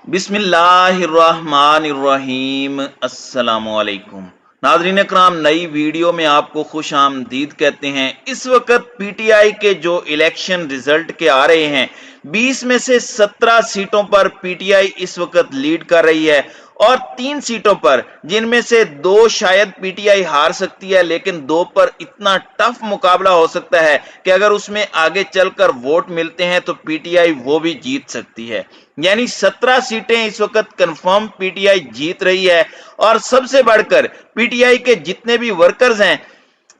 बिस्मिल्लाहिर्रहमानिर्रहीम। अस्सलाम वालेकुम नाज़रीन इकराम, नई वीडियो में आपको खुश आमदीद कहते हैं। इस वक्त पीटीआई के जो इलेक्शन रिजल्ट के आ रहे हैं, 20 में से 17 सीटों पर पीटीआई इस वक्त लीड कर रही है और 3 सीटों पर, जिनमें से 2 शायद पीटीआई हार सकती है, लेकिन 2 पर इतना टफ मुकाबला हो सकता है कि अगर उसमें आगे चलकर वोट मिलते हैं तो पीटीआई वो भी जीत सकती है। यानी 17 सीटें इस वक्त कंफर्म पीटीआई जीत रही है। और सबसे बढ़कर पीटीआई के जितने भी वर्कर्स हैं,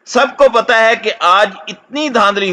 सबको पता है कि आज इतनी धांधली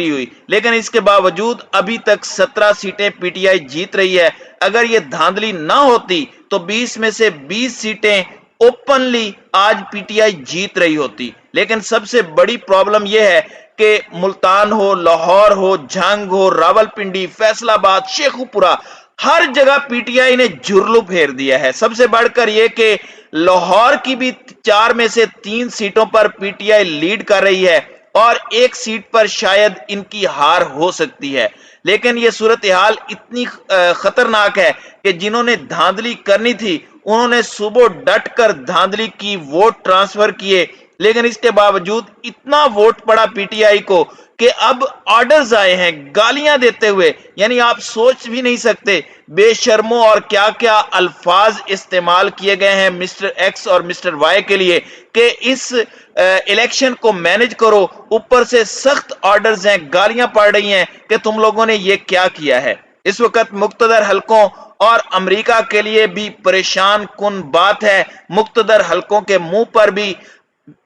हुई, लेकिन इसके बावजूद अभी तक 17 सीटें पीटीआई जीत रही है। अगर ये धांधली ना होती तो 20 में से 20 सीटें ओपनली आज पीटीआई जीत रही होती। लेकिन सबसे बड़ी प्रॉब्लम यह है कि मुल्तान हो, लाहौर हो, झंग हो, रावलपिंडी, फैसलाबाद, शेखुपुरा, हर जगह पीटीआई ने जुर्लू फेर दिया है। सबसे बढ़कर यह कि लाहौर की भी 4 में से 3 सीटों पर पीटीआई लीड कर रही है और 1 सीट पर शायद इनकी हार हो सकती है। लेकिन यह सूरत हाल इतनी खतरनाक है कि जिन्होंने धांधली करनी थी उन्होंने सुबह डट कर धांधली की, वोट ट्रांसफर किए, लेकिन इसके बावजूद इतना वोट पड़ा पीटीआई को कि अब ऑर्डर्स आए हैं गालियां देते हुए। यानी आप सोच भी नहीं सकते बेशर्मों और क्या क्या अल्फाज इस्तेमाल किए गए हैं मिस्टर एक्स और मिस्टर वाई के लिए कि इस इलेक्शन को मैनेज करो। ऊपर से सख्त ऑर्डर्स हैं, गालियां पड़ रही हैं कि तुम लोगों ने ये क्या किया है। इस वक्त मुख्तदर हलकों और अमेरिका के लिए भी परेशान कुन बात है। मुख्तदर हलकों के मुंह पर भी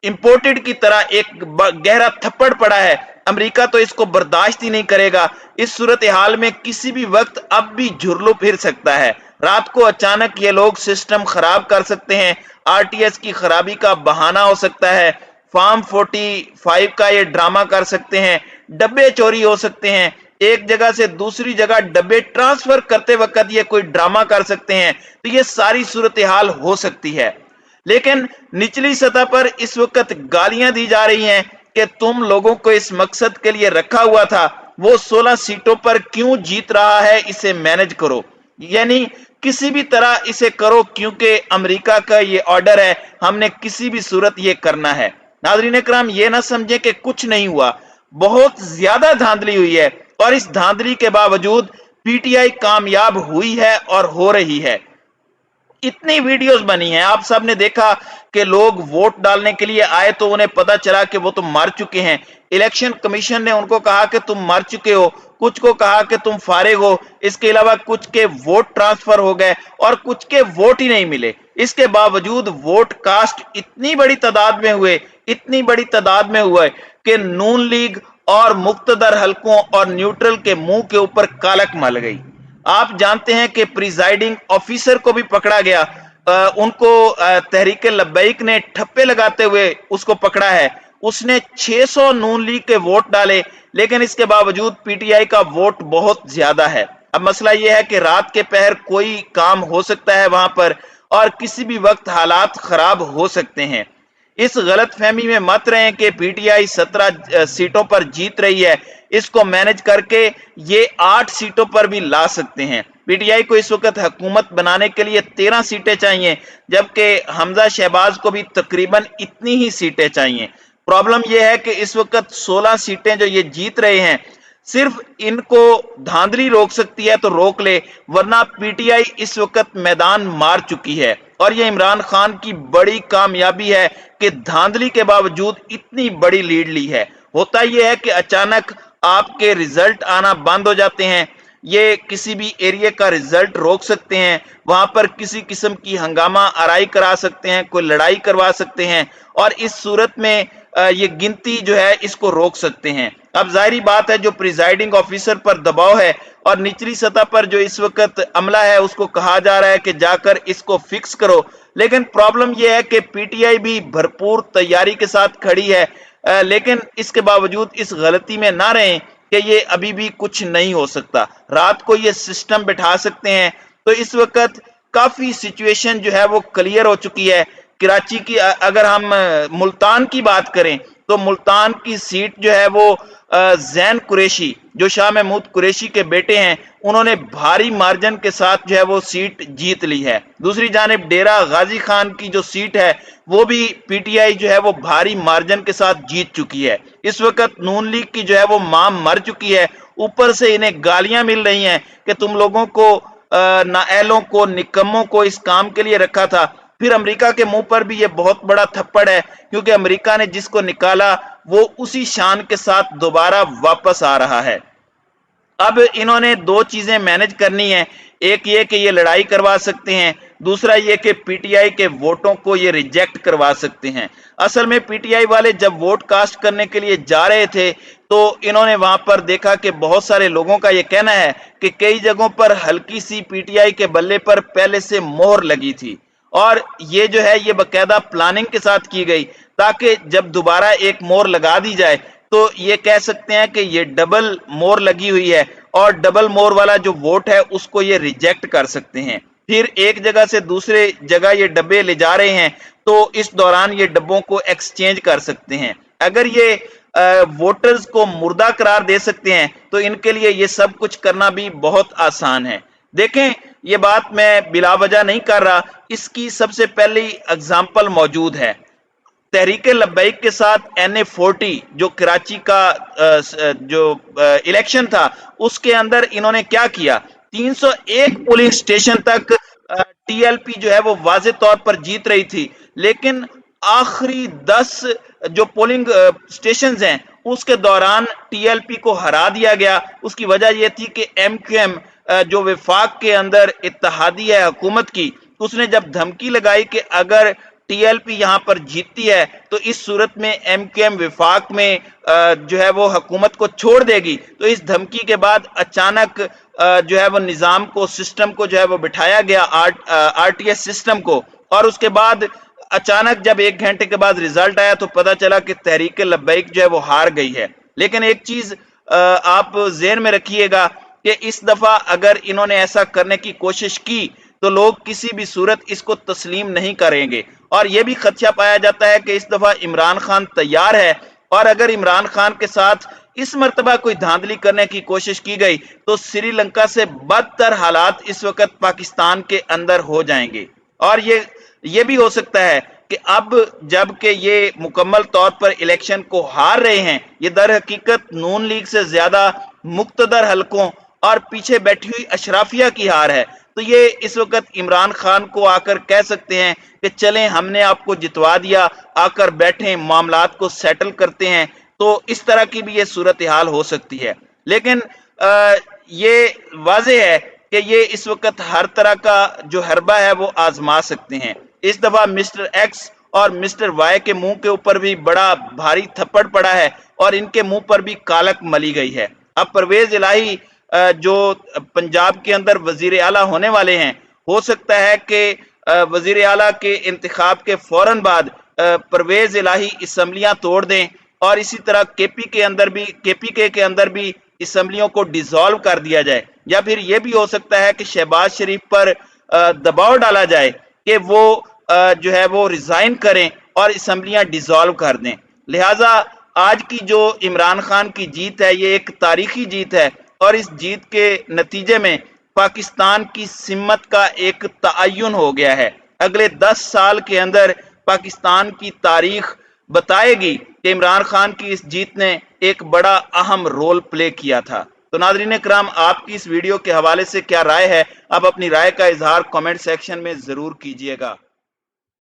इंपोर्टेड की तरह एक गहरा थप्पड़ पड़ा है। अमेरिका तो इसको बर्दाश्त ही नहीं करेगा। इस सूरत हाल में किसी भी वक्त अब भी झुरलू फिर सकता है। रात को अचानक ये लोग सिस्टम खराब कर सकते हैं, आरटीएस की खराबी का बहाना हो सकता है, फॉर्म 45 का ये ड्रामा कर सकते हैं, डब्बे चोरी हो सकते हैं, एक जगह से दूसरी जगह डब्बे ट्रांसफर करते वक्त ये कोई ड्रामा कर सकते हैं। तो ये सारी सूरत हाल हो सकती है। लेकिन निचली सतह पर इस वक्त गालियां दी जा रही हैं कि तुम लोगों को इस मकसद के लिए रखा हुआ था, वो 16 सीटों पर क्यों जीत रहा है, इसे मैनेज करो। यानी किसी भी तरह इसे करो क्योंकि अमेरिका का ये ऑर्डर है, हमने किसी भी सूरत ये करना है। नाज़रीन इकराम, ये ना समझे कि कुछ नहीं हुआ, बहुत ज्यादा धांधली हुई है और इस धांधली के बावजूद पीटीआई कामयाब हुई है और हो रही है। इतनी वीडियोस बनी हैं, आप सब ने देखा कि लोग वोट डालने के लिए आए तो उन्हें पता चला कि वो तो मर चुके हैं। इलेक्शन कमीशन ने उनको कहा कि तुम मर चुके हो, कुछ को कहा कि तुम फारिग हो, इसके अलावा कुछ के वोट ट्रांसफर हो गए और कुछ के वोट ही नहीं मिले। इसके बावजूद वोट कास्ट इतनी बड़ी तादाद में हुए कि नून लीग और मुक्तदर हलकों और न्यूट्रल के मुंह के ऊपर कालक मल गई। आप जानते हैं कि प्रिजाइडिंग ऑफिसर को भी पकड़ा गया, उनको तहरीक लब्बैक ने ठप्पे लगाते हुए उसको पकड़ा है। उसने 600 नून लीग के वोट डाले, लेकिन इसके बावजूद पीटीआई का वोट बहुत ज्यादा है। अब मसला यह है कि रात के पहर कोई काम हो सकता है वहां पर और किसी भी वक्त हालात खराब हो सकते हैं। इस गलत फहमी में मत रहें कि पीटीआई 17 सीटों पर जीत रही है, इसको मैनेज करके ये 8 सीटों पर भी ला सकते हैं। पीटीआई को इस वक्त हुकूमत बनाने के लिए 13 सीटें चाहिए, जबकि हमजा शहबाज को भी तकरीबन इतनी ही सीटें चाहिए। प्रॉब्लम यह है कि इस वक्त 16 सीटें जो ये जीत रहे हैं, सिर्फ इनको धांधली रोक सकती है तो रोक ले, वरना पीटीआई इस वक्त मैदान मार चुकी है। और ये इमरान खान की बड़ी कामयाबी है कि धांधली के बावजूद इतनी बड़ी लीड ली है। होता यह है कि अचानक आपके रिजल्ट आना बंद हो जाते हैं, ये किसी भी एरिया का रिजल्ट रोक सकते हैं, वहां पर किसी किस्म की हंगामा आराई करा सकते हैं, कोई लड़ाई करवा सकते हैं और इस सूरत में ये गिनती जो है इसको रोक सकते हैं। अब जाहिर बात है जो प्रिजाइडिंग ऑफिसर पर दबाव है और निचली सतह पर जो इस वक्त अमला है उसको कहा जा रहा है कि जाकर इसको फिक्स करो। लेकिन प्रॉब्लम यह है कि पीटीआई भी भरपूर तैयारी के साथ खड़ी है, लेकिन इसके बावजूद इस गलती में ना रहें कि ये अभी भी कुछ नहीं हो सकता। रात को ये सिस्टम बिठा सकते हैं। तो इस वक्त काफी सिचुएशन जो है वो क्लियर हो चुकी है। कराची की अगर हम मुल्तान की बात करें तो मुल्तान की सीट जो है वो जैन कुरैशी जो शाह महमूद कुरैशी के बेटे हैं, उन्होंने भारी मार्जिन के साथ जो है वो सीट जीत ली है। दूसरी जानिब डेरा गाजी खान की जो सीट है वो भी पीटीआई जो है वो भारी मार्जिन के साथ जीत चुकी है। इस वक्त नून लीग की जो है वो मां मर चुकी है, ऊपर से इन्हें गालियां मिल रही हैं कि तुम लोगों को, नाअहलों को, निकम्मों को इस काम के लिए रखा था। फिर अमेरिका के मुंह पर भी ये बहुत बड़ा थप्पड़ है, क्योंकि अमेरिका ने जिसको निकाला वो उसी शान के साथ दोबारा वापस आ रहा है। अब इन्होंने दो चीजें मैनेज करनी है, एक ये कि ये लड़ाई करवा सकते हैं, दूसरा ये कि पीटीआई के वोटों को ये रिजेक्ट करवा सकते हैं। असल में पीटीआई वाले जब वोट कास्ट करने के लिए जा रहे थे तो इन्होंने वहां पर देखा कि बहुत सारे लोगों का ये कहना है कि कई जगहों पर हल्की सी पीटीआई के बल्ले पर पहले से मोहर लगी थी, और ये जो है ये बकायदा प्लानिंग के साथ की गई ताकि जब दोबारा एक मोहर लगा दी जाए तो ये कह सकते हैं कि ये डबल मोहर लगी हुई है, और डबल मोहर वाला जो वोट है उसको ये रिजेक्ट कर सकते हैं। फिर एक जगह से दूसरे जगह ये डब्बे ले जा रहे हैं तो इस दौरान ये डब्बों को एक्सचेंज कर सकते हैं। अगर ये वोटर्स को मुर्दा करार दे सकते हैं तो इनके लिए ये सब कुछ करना भी बहुत आसान है। देखें, ये बात मैं बिलावजह नहीं कर रहा, इसकी सबसे पहली एग्जाम्पल मौजूद है। तहरीके लब्बैक के साथ NA40 जो कराची का जो इलेक्शन था उसके अंदर इन्होंने क्या किया, 301 पोलिंग स्टेशन तक टीएलपी जो है वो वाज़े तौर पर जीत रही थी, लेकिन आखिरी 10 जो पोलिंग स्टेशन हैं उसके दौरान टीएलपी को हरा दिया गया। उसकी वजह यह थी कि MQM जो विफाक के अंदर इत्तेहादी है हुकूमत की, उसने जब धमकी लगाई कि अगर टीएलपी यहां पर जीतती है तो इस सूरत में MQM विफाक में जो है वो हुकूमत को छोड़ देगी, तो इस धमकी के बाद अचानक जो है वो निज़ाम को, सिस्टम को जो है वो बिठाया गया, RTS सिस्टम को, और उसके बाद अचानक जब 1 घंटे के बाद रिजल्ट आया तो पता चला कि तहरीक लब्बैक जो है वो हार गई है। लेकिन एक चीज आप ज़हन में रखिएगा कि इस दफा अगर इन्होंने ऐसा करने की कोशिश की तो लोग किसी भी सूरत इसको तस्लीम नहीं करेंगे, और यह भी खदशा पाया जाता है कि इस दफा इमरान खान तैयार है, और अगर इमरान खान के साथ इस मर्तबा कोई धांधली करने की कोशिश की गई तो श्रीलंका से बदतर हालात इस वक्त पाकिस्तान के अंदर हो जाएंगे। और ये भी हो सकता है कि अब जबकि ये मुकम्मल तौर पर इलेक्शन को हार रहे हैं, ये दर हकीकत नून लीग से ज्यादा मुक्तदर हलकों और पीछे बैठी हुई अशराफिया की हार है, तो ये इस वक्त इमरान खान को आकर कह सकते हैं कि चलें हमने आपको जितवा दिया, आकर बैठें, मामलात को सेटल करते हैं। तो इस तरह की भी ये सूरत हाल हो सकती है। लेकिन ये वाज़ेह है कि ये इस वक्त हर तरह का जो हरबा है वो आजमा सकते हैं। इस दफा मिस्टर एक्स और मिस्टर वाई के मुंह के ऊपर भी बड़ा भारी थप्पड़ पड़ा है और इनके मुंह पर भी कालक मली गई है। अब परवेज इलाही जो पंजाब के अंदर वजीर आला होने वाले हैं, हो सकता है कि वजीर आला के इंतखाब के फौरन बाद परवेज इलाही असम्बलियां तोड़ दें, और इसी तरह KPK के अंदर भी असम्बलियों को डिसॉल्व कर दिया जाए, या फिर यह भी हो सकता है कि शहबाज शरीफ पर दबाव डाला जाए कि वो जो है वो रिजाइन करें और असम्बलियां डिसॉल्व कर दें। लिहाजा आज की जो इमरान खान की जीत है ये एक तारीखी जीत है, और इस जीत के नतीजे में पाकिस्तान की सिमत का एक तयन हो गया है। अगले 10 साल के अंदर पाकिस्तान की तारीख बताएगी कि इमरान खान की इस जीत ने एक बड़ा अहम रोल प्ले किया था। तो नाज़रीन इकराम, आपकी इस वीडियो के हवाले से क्या राय है? आप अपनी राय का इजहार कमेंट सेक्शन में जरूर कीजिएगा।